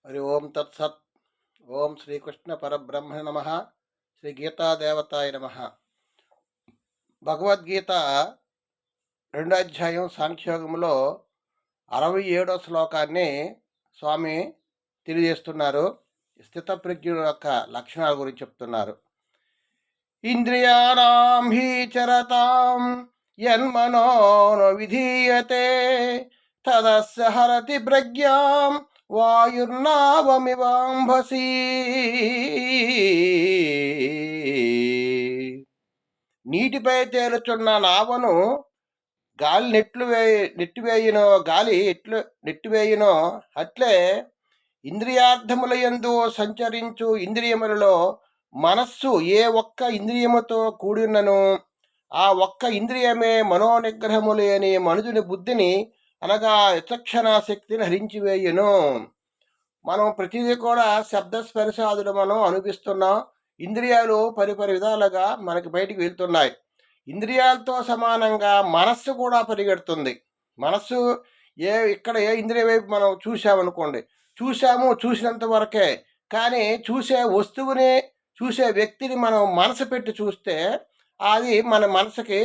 హరి ఓం తత్సత్. ఓం శ్రీకృష్ణ పరబ్రహ్మ నమ. శ్రీ గీతాదేవతాయ నమ. భగవద్గీత 2వ అధ్యాయం సాంఖ్యయోగంలో 67వ శ్లోకాన్ని స్వామి తెలియజేస్తున్నారు. స్థితప్రజ్ఞుల యొక్క లక్షణాల గురించి చెప్తున్నారు. ఇంద్రియాణం హి చరతాం యన్మనో విధీయతే తదస్య హరతి ప్రజ్ఞాం వాయుర్నావమివాంభసి. నీటిపై తేలుచున్న నావను గాలి నెట్టివేయునో గాలి ఎట్లు నెట్టివేయునో అట్లే ఇంద్రియార్థములయందు సంచరించు ఇంద్రియములలో మనస్సు ఏ ఒక్క ఇంద్రియముతో కూడినను ఆ ఒక్క ఇంద్రియమే మనోనిగ్రహము లేని మనుజుని బుద్ధిని అనగా విచక్షణా శక్తిని హరించివేయును. మనం ప్రతిదీ కూడా శబ్దస్పర్శాదులు మనం అనిపిస్తున్నాం. ఇంద్రియాలు పరిపరి విధాలుగా మనకి బయటికి వెళ్తున్నాయి. ఇంద్రియాలతో సమానంగా మనస్సు కూడా పరిగెడుతుంది. మనస్సు ఇక్కడ ఏ ఇంద్రియ వైపు మనం చూసామనుకోండి, చూసినంత వరకే. కానీ చూసే వస్తువుని, చూసే వ్యక్తిని మనం మనసు పెట్టి చూస్తే అది మన మనసుకి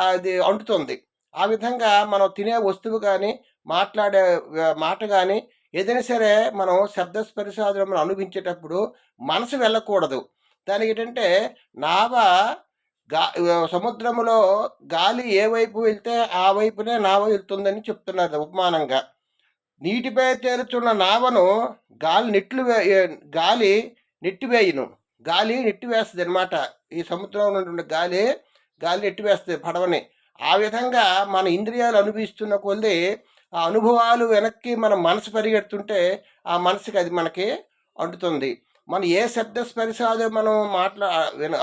అది అంటుతుంది. ఆ విధంగా మనం తినే వస్తువు కానీ, మాట్లాడే మాట కానీ, ఏదైనా సరే మనం శబ్దస్పర్శాదులు మనం అనుభవించేటప్పుడు మనసు వెళ్ళకూడదు. దానికి ఏంటంటే నావ సముద్రములో గాలి ఏ వైపు వెళ్తే ఆ వైపునే నావ వెళ్తుందని చెప్తున్నారు ఉపమానంగా. నీటిపై తేలుచున్న నావను గాలి నెట్టివేయును. గాలి నెట్టివేస్తుంది అనమాట. ఈ సముద్రంలో ఉన్నటువంటి గాలి నెట్టివేస్తుంది పడవని. ఆ విధంగా మన ఇంద్రియాలు అనుభవిస్తున్న కొద్దీ ఆ అనుభవాలు వెనక్కి మన మనసు పరిగెడుతుంటే ఆ మనసుకి అది మనకి అంటుతుంది. మనం ఏ శబ్దస్పర్శాలు మనం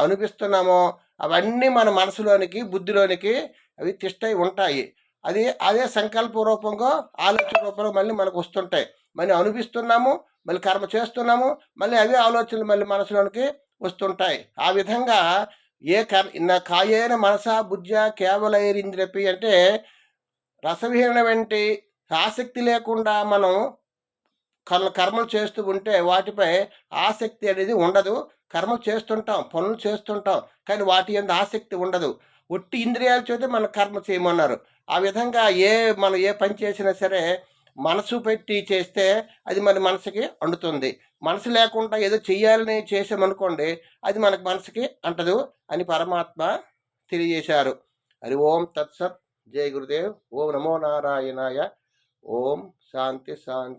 అనిపిస్తున్నామో అవన్నీ మన మనసులోనికి, బుద్ధిలోనికి అవి తిష్టై ఉంటాయి. అదే సంకల్ప రూపంగా, ఆలోచన రూపంలో మళ్ళీ మనకు వస్తుంటాయి. మళ్ళీ అనిపిస్తున్నాము, మళ్ళీ కర్మ చేస్తున్నాము, మళ్ళీ అవే ఆలోచనలు మళ్ళీ మనసులోనికి వస్తుంటాయి. ఆ విధంగా కాయేన మనసా బుద్ధ్య కేవలైరింద్రపి అంటే రసవిహీన వంటి ఆసక్తి లేకుండా మనం కర్మలు చేస్తూ ఉంటే వాటిపై ఆసక్తి అనేది ఉండదు. కర్మలు చేస్తుంటాం, పనులు చేస్తుంటాం, కానీ వాటి యందు ఆసక్తి ఉండదు. ఒట్టి ఇంద్రియాల చేత మన కర్మ చేయమన్నారు. ఆ విధంగా మనం ఏ పని చేసినా సరే మనసు పెట్టి చేస్తే అది మన మనసుకి అంటుతుంది. మనసు లేకుండా ఏదో చెయ్యాలని చేసామనుకోండి, అది మనకు మనసుకి అంటదు అని పరమాత్మ తెలియజేశారు. హరి ఓం తత్సత్. జై గురుదేవ్. ఓం నమో నారాయణాయ. ఓం శాంతి శాంతి.